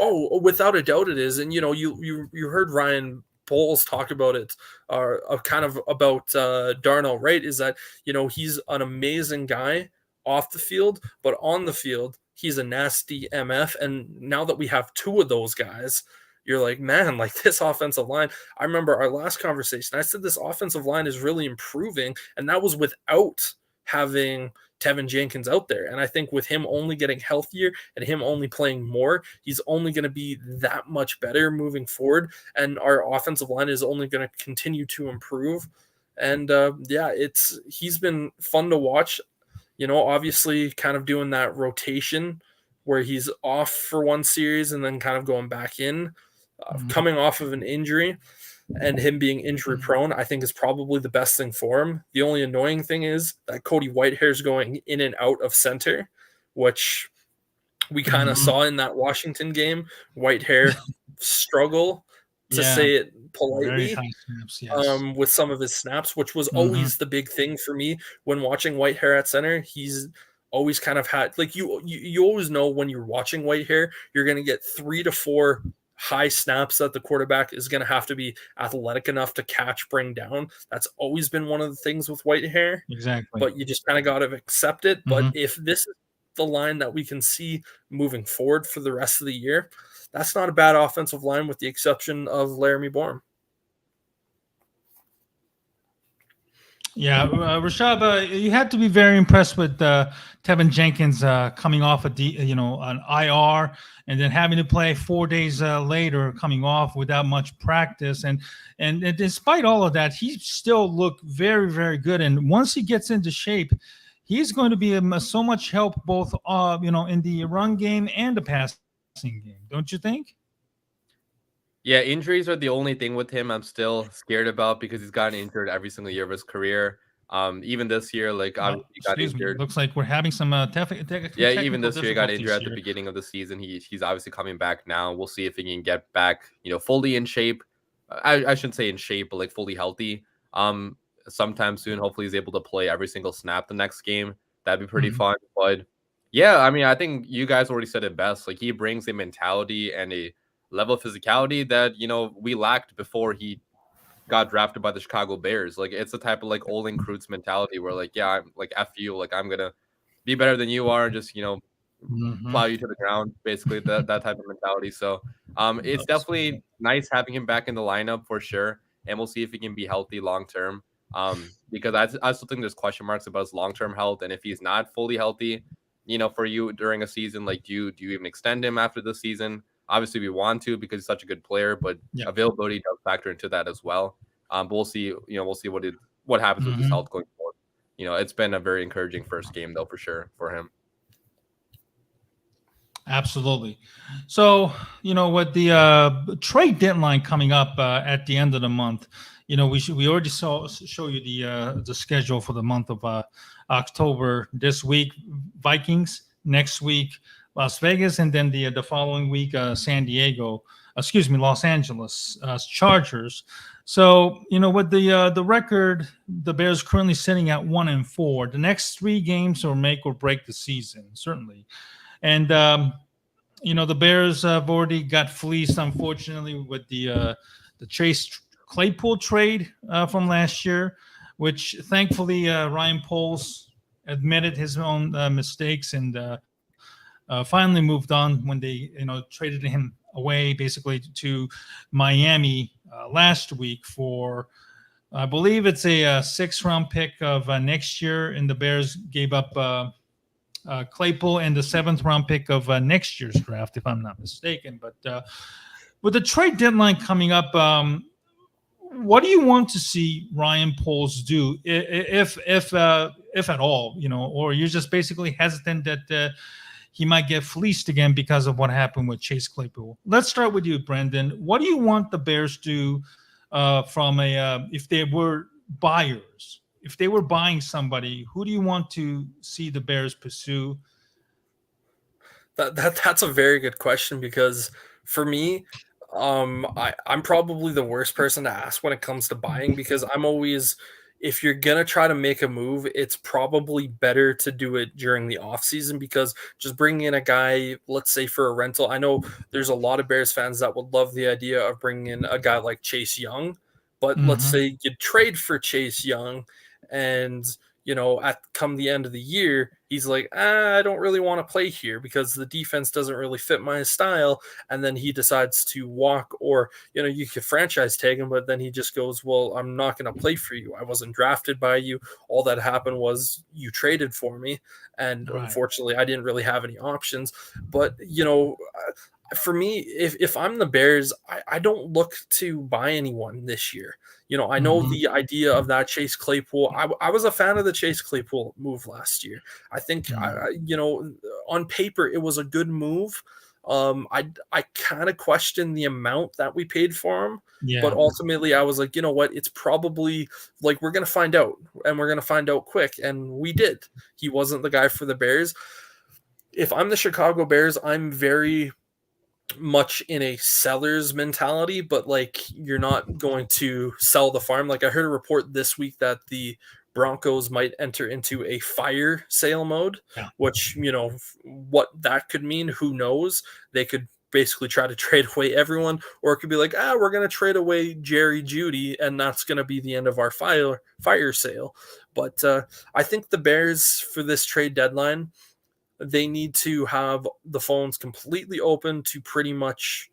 Oh, without a doubt it is. And, you heard Ryan Bowles talk about it, kind of about Darnell, right? Is that, he's an amazing guy off the field, but on the field, he's a nasty MF. And now that we have two of those guys, you're like, man, like this offensive line. I remember our last conversation. I said this offensive line is really improving, and that was without having Tevin Jenkins out there. And I think with him only getting healthier and him only playing more, he's only going to be that much better moving forward. And our offensive line is only going to continue to improve. And he's been fun to watch, obviously kind of doing that rotation where he's off for one series and then kind of going back in, coming off of an injury. And him being injury prone, I think is probably the best thing for him. The only annoying thing is that Cody Whitehair is going in and out of center, which we kind of saw in that Washington game. Whitehair struggle, to say it politely, snaps, yes. With some of his snaps, which was always the big thing for me when watching Whitehair at center. He's always kind of had, like, you always know when you're watching Whitehair, you're going to get 3 to 4 high snaps that the quarterback is going to have to be athletic enough to catch, bring down. That's always been one of the things with Whitehair. Exactly. But you just kind of got to accept it. But if this is the line that we can see moving forward for the rest of the year, that's not a bad offensive line with the exception of Laramie Bourne. Yeah, Rishab, you had to be very impressed with Tevin Jenkins coming off an IR and then having to play 4 days later, coming off without much practice, and despite all of that, he still looked very, very good. And once he gets into shape, he's going to be so much help both in the run game and the passing game. Don't you think? Yeah, injuries are the only thing with him I'm still scared about because he's gotten injured every single year of his career. Even this year, he got injured. Looks like we're having some even this year he got injured at the beginning of the season. He's obviously coming back now. We'll see if he can get back, fully in shape. I shouldn't say in shape, but like fully healthy. Sometime soon, hopefully he's able to play every single snap the next game. That'd be pretty fun. But yeah, I mean, I think you guys already said it best. Like he brings a mentality and a level of physicality that we lacked before he got drafted by the Chicago Bears. Like it's the type of like Olin Kreutz mentality where like, yeah, I'm like F you, like I'm gonna be better than you are, and just plow you to the ground, basically that type of mentality. So it's definitely nice having him back in the lineup for sure, and we'll see if he can be healthy long term. Because I still think there's question marks about his long term health, and if he's not fully healthy, for you during a season, like do you even extend him after the season? Obviously, we want to because he's such a good player, but availability does factor into that as well. But we'll see. We'll see what happens with his health going forward. It's been a very encouraging first game though, for sure, for him. Absolutely. So, with the trade deadline coming up at the end of the month, we already show you the schedule for the month of October. This week, Vikings. Next week, Las Vegas, and then the following week, Los Angeles Chargers. So, with the record, the Bears currently sitting at 1-4. The next 3 games will make or break the season, certainly. And the Bears have already got fleeced, unfortunately, with the Chase Claypool trade from last year, which thankfully Ryan Poles admitted his own mistakes and finally moved on when they traded him away basically to Miami last week for I believe it's a 6th-round pick of next year, and the Bears gave up Claypool and the 7th-round pick of next year's draft, if I'm not mistaken. But with the trade deadline coming up, what do you want to see Ryan Poles do, if at all, or you're just basically hesitant that he might get fleeced again because of what happened with Chase Claypool? Let's start with you, Branden. What do you want the Bears to from if they were buyers? If they were buying somebody, who do you want to see the Bears pursue? That's a very good question, because for me, I'm probably the worst person to ask when it comes to buying, because I'm always, if you're going to try to make a move, it's probably better to do it during the off season, because just bringing in a guy, let's say for a rental, I know there's a lot of Bears fans that would love the idea of bringing in a guy like Chase Young, but let's say you trade for Chase Young and at come the end of the year, he's like, I don't really want to play here because the defense doesn't really fit my style. And then he decides to walk, or, you could franchise tag him, but then he just goes, well, I'm not going to play for you. I wasn't drafted by you. All that happened was you traded for me. And unfortunately, I didn't really have any options. But, for me, if I'm the Bears, I don't look to buy anyone this year. I know the idea of that Chase Claypool. I was a fan of the Chase Claypool move last year. I think, on paper, it was a good move. I kind of questioned the amount that we paid for him. Yeah. But ultimately, I was like, you know what? It's probably like we're going to find out, and we're going to find out quick. And we did. He wasn't the guy for the Bears. If I'm the Chicago Bears, I'm very much in a seller's mentality, but like, you're not going to sell the farm. Like, I heard a report this week that the Broncos might enter into a fire sale mode, which, what that could mean, who knows? They could basically try to trade away everyone, or it could be like, we're going to trade away Jerry Jeudy, and that's going to be the end of our fire sale. But I think the Bears, for this trade deadline, they need to have the phones completely open to pretty much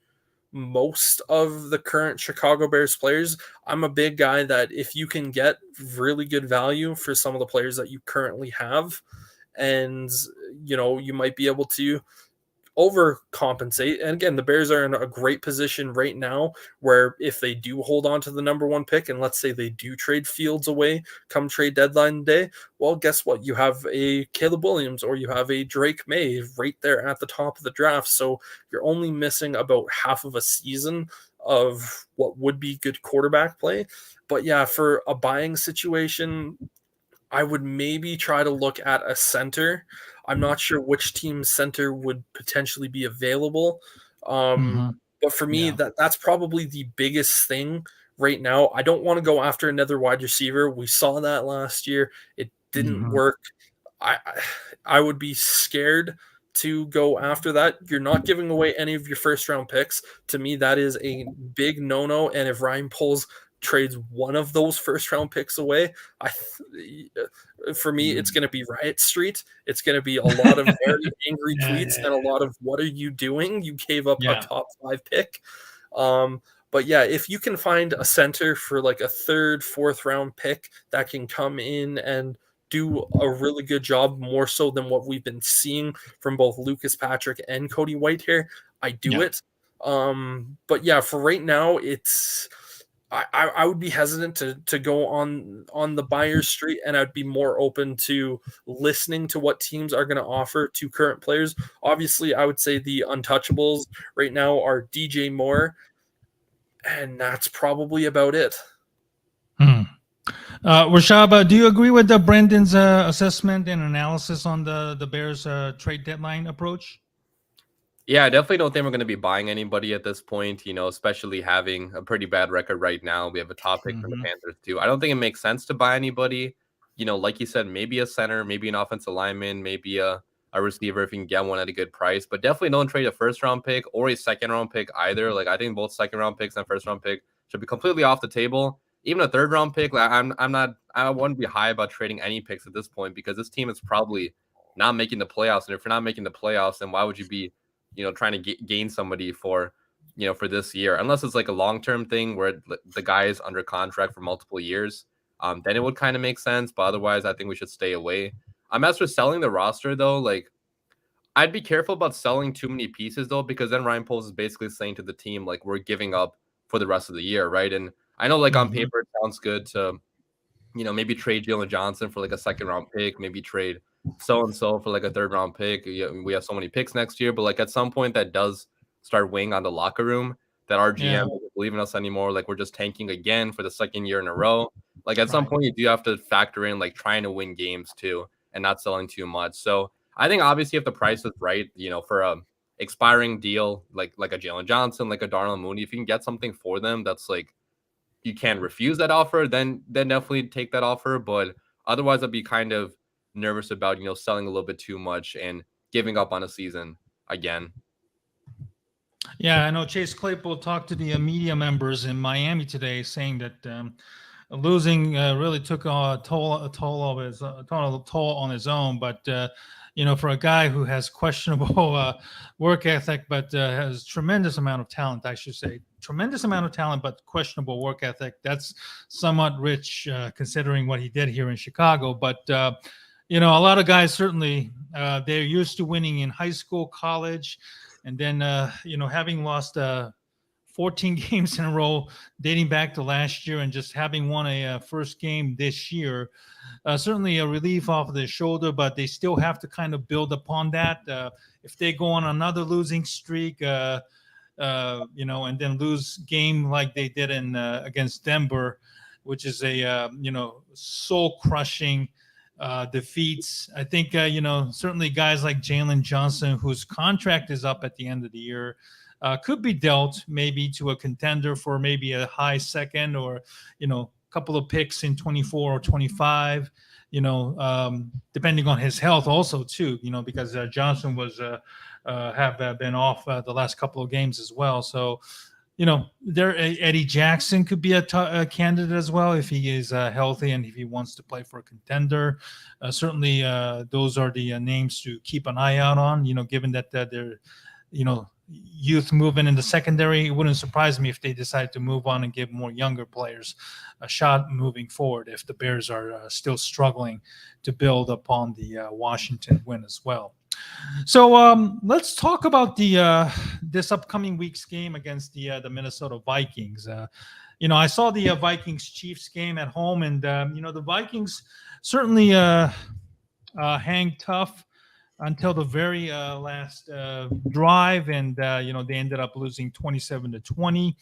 most of the current Chicago Bears players. I'm a big guy that if you can get really good value for some of the players that you currently have, and, you might be able to overcompensate. And again, the Bears are in a great position right now where if they do hold on to the number 1 pick, and let's say they do trade Fields away come trade deadline day, well, guess what? You have a Caleb Williams or you have a Drake May right there at the top of the draft. So you're only missing about half of a season of what would be good quarterback play. But yeah, for a buying situation, I would maybe try to look at a center. I'm not sure which team's center would potentially be available. But for me, that's probably the biggest thing right now. I don't want to go after another wide receiver. We saw that last year. It didn't work. I would be scared to go after that. You're not giving away any of your first-round picks. To me, that is a big no-no. And if Ryan Poles trades one of those first-round picks away, for me, it's going to be Riot Street. It's going to be a lot of very angry tweets and a lot of, what are you doing? You gave up a top 5 pick. But yeah, if you can find a center for like a 3rd, 4th round pick that can come in and do a really good job, more so than what we've been seeing from both Lucas Patrick and Cody Whitehair, I do it. But yeah, for right now, I would be hesitant to go on the buyer's street, and I'd be more open to listening to what teams are going to offer to current players. Obviously, I would say the untouchables right now are DJ Moore, and that's probably about it. Rishab, do you agree with Brandon's assessment and analysis on the Bears trade deadline approach? Yeah, I definitely don't think we're going to be buying anybody at this point, especially having a pretty bad record right now. We have a top pick from the Panthers too. I don't think it makes sense to buy anybody. Like you said, maybe a center, maybe an offensive lineman, maybe a receiver if you can get one at a good price, but definitely don't trade a first round pick or a second round pick either. Like I think both second round picks and first round pick should be completely off the table. Even a third round pick, like I wouldn't be high about trading any picks at this point because this team is probably not making the playoffs. And if you're not making the playoffs, then why would you be trying to gain somebody for this year, unless it's like a long-term thing where the guy is under contract for multiple years, then it would kind of make sense. But otherwise, I think we should stay away. As for selling the roster, though, like I'd be careful about selling too many pieces, though, because then Ryan Poles is basically saying to the team, like, we're giving up for the rest of the year, right? And I know, like, on paper, it sounds good to, maybe trade Jalen Johnson for like a second-round pick, maybe trade so-and-so for like a third-round pick. We have so many picks next year, but like at some point that does start weighing on the locker room that our GM doesn't believe in us anymore. Like we're just tanking again for the second year in a row. Like at some point you do have to factor in like trying to win games too and not selling too much. So I think obviously if the price is right, for a expiring deal like a Jalen Johnson, like a Darnell Mooney, if you can get something for them that's like you can't refuse that offer, then definitely take that offer. But otherwise, I'd be kind of nervous about selling a little bit too much and giving up on a season again. Yeah, I know Chase Claypool talked to the media members in Miami today, saying that losing really took a toll on his own. But for a guy who has questionable work ethic, but has tremendous amount of talent, I should say, tremendous amount of talent, but questionable work ethic. That's somewhat rich considering what he did here in Chicago. But a lot of guys certainly they're used to winning in high school, college. And then, having lost 14 games in a row dating back to last year and just having won a first game this year, certainly a relief off of their shoulder, but they still have to kind of build upon that. If they go on another losing streak, and then lose game like they did in against Denver, which is a, soul-crushing defeats. I think, certainly guys like Jalen Johnson, whose contract is up at the end of the year, could be dealt maybe to a contender for maybe a high second or, a couple of picks in 24 or 25, depending on his health also too, because Johnson was have been off the last couple of games as well. So, Eddie Jackson could be a candidate as well if he is healthy and if he wants to play for a contender. Certainly, those are the names to keep an eye out on. Given that they're, youth movement in the secondary, it wouldn't surprise me if they decide to move on and give more younger players a shot moving forward if the Bears are still struggling to build upon the Washington win as well. So let's talk about the this upcoming week's game against the Minnesota Vikings. I saw the Vikings Chiefs game at home, and the Vikings certainly hang tough until the very last drive, and they ended up losing 27-20.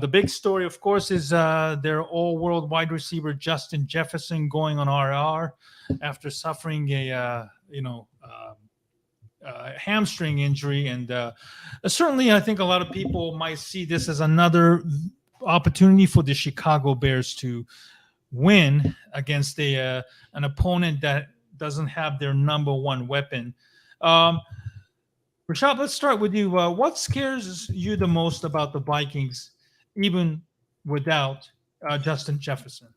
The big story, of course, is their all-world wide receiver Justin Jefferson going on IR after suffering a hamstring injury, and certainly I think a lot of people might see this as another opportunity for the Chicago Bears to win against an opponent that doesn't have their number one weapon. Rishab, let's start with you. What scares you the most about the Vikings, even without Justin Jefferson?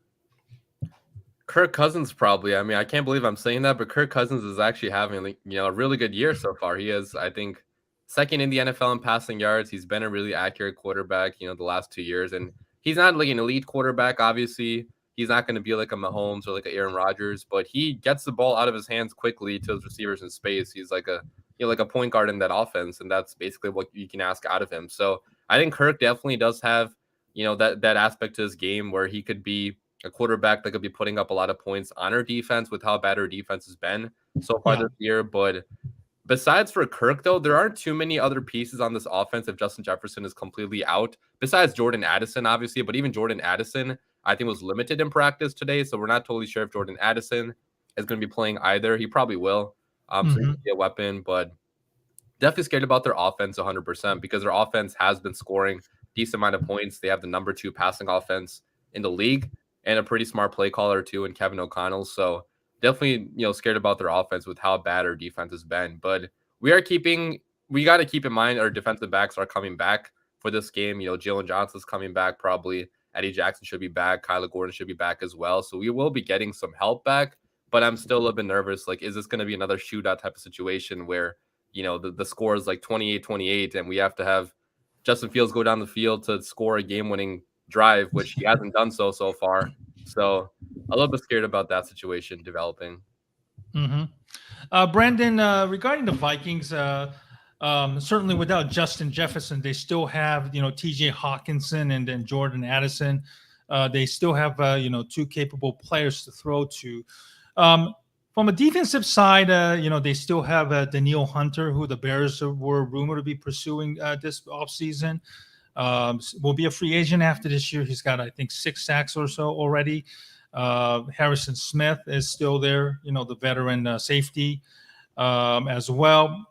Kirk Cousins, probably. I mean, I can't believe I'm saying that, but Kirk Cousins is actually having, a really good year so far. He is, I think, second in the NFL in passing yards. He's been a really accurate quarterback, the last 2 years. And he's not like an elite quarterback, obviously. He's not going to be like a Mahomes or like a Aaron Rodgers, but he gets the ball out of his hands quickly to his receivers in space. He's like a like a point guard in that offense, and that's basically what you can ask out of him. So I think Kirk definitely does have, that aspect to his game where he could be a quarterback that could be putting up a lot of points on our defense with how bad our defense has been so far this year. But besides for Kirk, though, there aren't too many other pieces on this offense if Justin Jefferson is completely out, besides Jordan Addison, obviously. But even Jordan Addison, I think, was limited in practice today, so we're not totally sure if Jordan Addison is going to be playing either. He probably will. So he could be a weapon, but definitely scared about their offense 100% because their offense has been scoring decent amount of points. They have the number 2 passing offense in the league and a pretty smart play caller too in Kevin O'Connell. So definitely, scared about their offense with how bad our defense has been. But we got to keep in mind our defensive backs are coming back for this game. Jalen Johnson's coming back probably. Eddie Jackson should be back. Kyler Gordon should be back as well. So we will be getting some help back, but I'm still a little bit nervous. Like, is this going to be another shootout type of situation where, the score is like 28-28 and we have to have Justin Fields go down the field to score a game-winning drive, which he hasn't done so far. So a little bit scared about that situation developing. Branden, regarding the Vikings, certainly without Justin Jefferson, they still have, TJ Hawkinson and then Jordan Addison. They still have, 2 capable players to throw to. From a defensive side, they still have Danielle Hunter, who the Bears were rumored to be pursuing this offseason. Will be a free agent after this year. He's got, I think, 6 sacks or so already. Harrison Smith is still there, the veteran safety as well.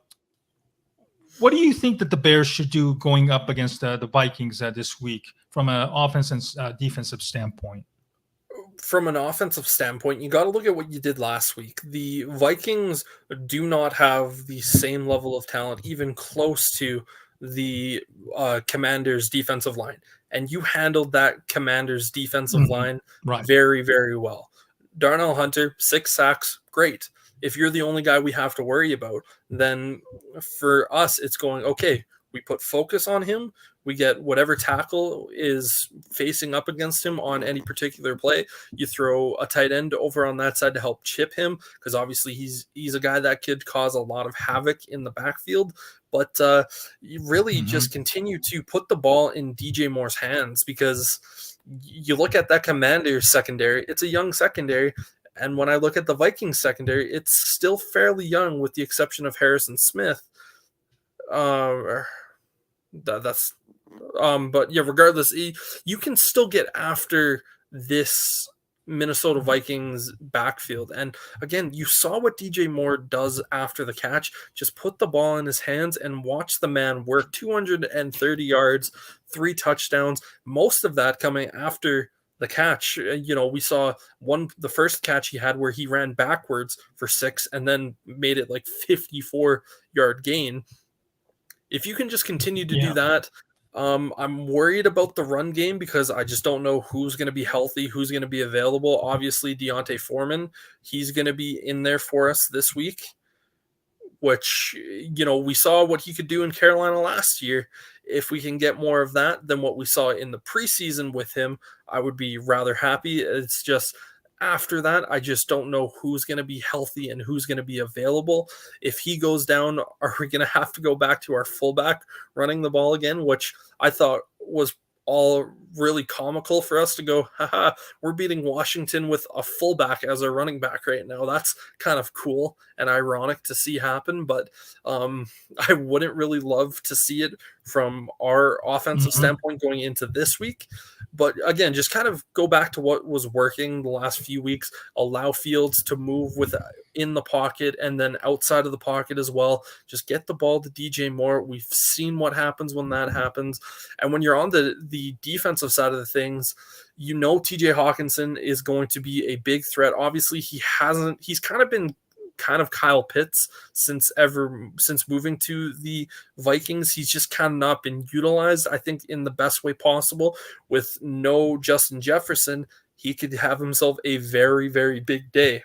What do you think that the Bears should do going up against the Vikings this week from an offense and defensive standpoint? From an offensive standpoint, you got to look at what you did last week. The Vikings do not have the same level of talent, even close to the Commanders' defensive line. And you handled that Commanders' defensive line very, very well. Darnell Hunter, 6 sacks, great. If you're the only guy we have to worry about, then for us, it's going, okay, we put focus on him. We get whatever tackle is facing up against him on any particular play. You throw a tight end over on that side to help chip him, because obviously he's a guy that could cause a lot of havoc in the backfield. But you really just continue to put the ball in DJ Moore's hands, because you look at that Commanders secondary, it's a young secondary. And when I look at the Vikings secondary, it's still fairly young with the exception of Harrison Smith. But yeah, regardless, you can still get after this Minnesota Vikings backfield. And again, you saw what DJ Moore does after the catch. Just put the ball in his hands and watch the man work. 230 yards, 3 touchdowns, most of that coming after the catch. We saw the first catch he had where he ran backwards for 6 and then made it like 54-yard gain. If you can just continue to do that, I'm worried about the run game because I just don't know who's going to be healthy, who's going to be available. Obviously, Deontay Foreman, he's going to be in there for us this week, which, we saw what he could do in Carolina last year. If we can get more of that than what we saw in the preseason with him, I would be rather happy. It's just after that, I just don't know who's going to be healthy and who's going to be available. If he goes down, are we going to have to go back to our fullback running the ball again, which I thought was all really comical for us to go, haha, we're beating Washington with a fullback as our running back right now. That's kind of cool and ironic to see happen, but I wouldn't really love to see it from our offensive standpoint going into this week. But again, just kind of go back to what was working the last few weeks, allow Fields to move in the pocket and then outside of the pocket as well. Just get the ball to DJ Moore. We've seen what happens when that happens. And when you're on the defensive side of the things, TJ Hawkinson is going to be a big threat. Obviously, he's kind of been Kyle Pitts since moving to the Vikings. He's just kind of not been utilized, I think, in the best way possible. With no Justin Jefferson, he could have himself a very, very big day.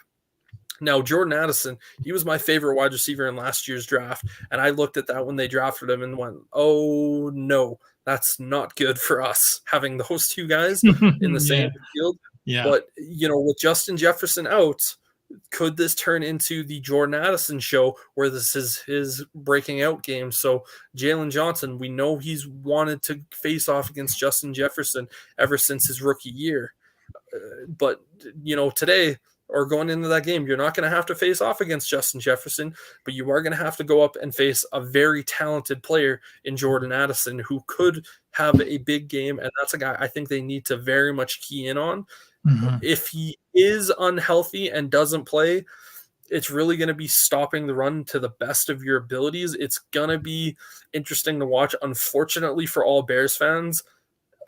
Now, Jordan Addison, he was my favorite wide receiver in last year's draft, and I looked at that when they drafted him and went, oh no, that's not good for us, having those 2 guys in the same field. Yeah. But, with Justin Jefferson out, could this turn into the Jordan Addison show where this is his breaking out game? So Jalen Johnson, we know he's wanted to face off against Justin Jefferson ever since his rookie year. But, today or going into that game, you're not going to have to face off against Justin Jefferson, but you are going to have to go up and face a very talented player in Jordan Addison who could have a big game. And that's a guy I think they need to very much key in on. If he is unhealthy and doesn't play, it's really going to be stopping the run to the best of your abilities. It's going to be interesting to watch. Unfortunately for all Bears fans,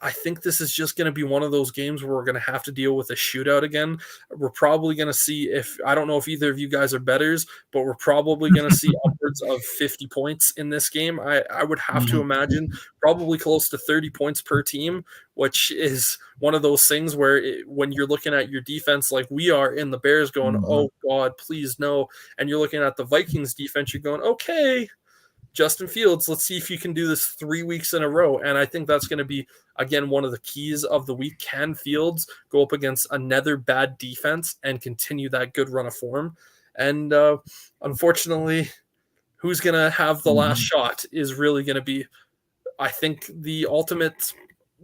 I think this is just going to be one of those games where we're going to have to deal with a shootout again. We're probably going to see I don't know if either of you guys are bettors, but we're probably going to see upwards of 50 points in this game. I would have to imagine probably close to 30 points per team, which is one of those things where when you're looking at your defense like we are in the Bears going, oh God, please no. And you're looking at the Vikings defense, you're going, okay, Justin Fields, let's see if you can do this 3 weeks in a row. And I think that's going to be, again, one of the keys of the week. Can Fields go up against another bad defense and continue that good run of form? And unfortunately, who's going to have the last shot is really going to be, I think, the ultimate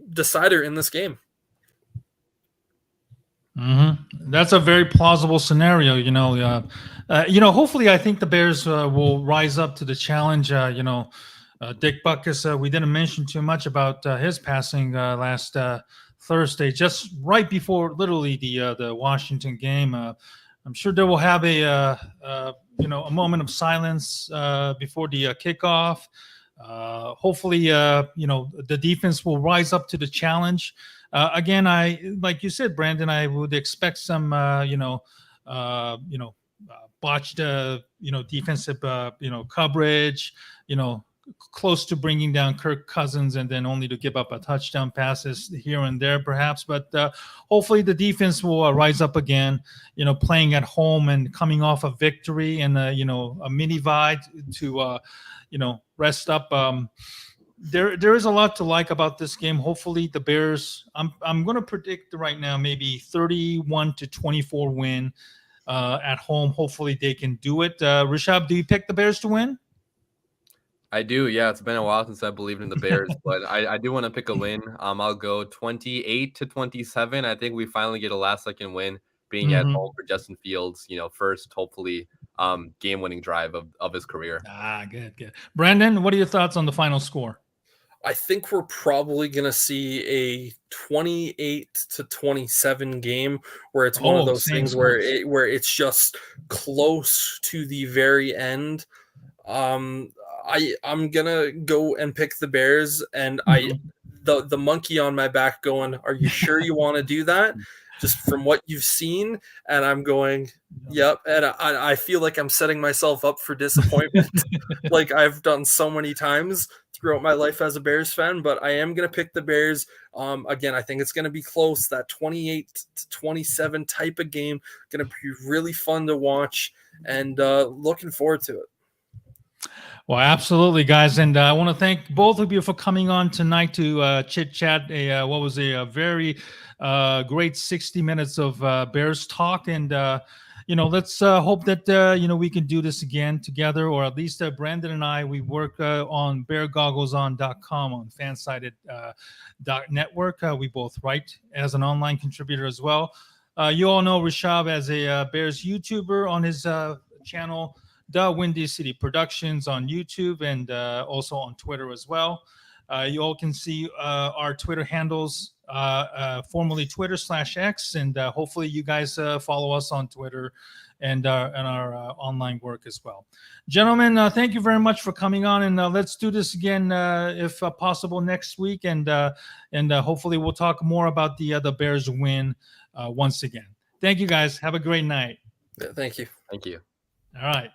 decider in this game. That's a very plausible scenario. Hopefully, I think the Bears will rise up to the challenge. Dick Butkus, we didn't mention too much about his passing last Thursday, just right before literally the Washington game. I'm sure they will have a moment of silence before the kickoff. Hopefully, the defense will rise up to the challenge. Again, like you said, Brandon, I would expect some, botched, defensive, coverage, close to bringing down Kirk Cousins and then only to give up a touchdown passes here and there, perhaps. But hopefully the defense will rise up again, playing at home and coming off a victory and, a mini bye to, rest up. There is a lot to like about this game. Hopefully the Bears, I'm going to predict right now maybe 31-24 win at home. Hopefully they can do it. Rishab, do you pick the Bears to win? I do. Yeah, it's been a while since I believed in the Bears, but I do want to pick a win. I'll go 28-27. I think we finally get a last-second win being at home for Justin Fields, first, hopefully, game-winning drive of his career. Good. Brandon, what are your thoughts on the final score? I think we're probably going to see a 28-27 game where it's one of those things where it's just close to the very end. I'm gonna go and pick the Bears, and the monkey on my back going, are you sure you want to do that? Just from what you've seen, and I'm going, yep. And I feel like I'm setting myself up for disappointment, like I've done so many times throughout my life as a Bears fan. But I am gonna pick the Bears. Again, I think it's gonna be close. That 28-27 type of game, gonna be really fun to watch, and looking forward to it. Well, absolutely, guys. And I want to thank both of you for coming on tonight to chit-chat what was a very great 60 minutes of Bears talk. And, let's hope that, we can do this again together, or at least Brandon and I, we work on BearGogglesOn.com on fansided.network. We both write as an online contributor as well. You all know Rishab as a Bears YouTuber on his channel, DaWindyCity Productions on YouTube, and also on Twitter as well. You all can see our Twitter handles, formerly Twitter/X, and hopefully you guys follow us on Twitter and our online work as well. Gentlemen, thank you very much for coming on, and let's do this again if possible next week, and hopefully we'll talk more about the Bears win once again. Thank you, guys. Have a great night. Yeah, thank you. Thank you. All right.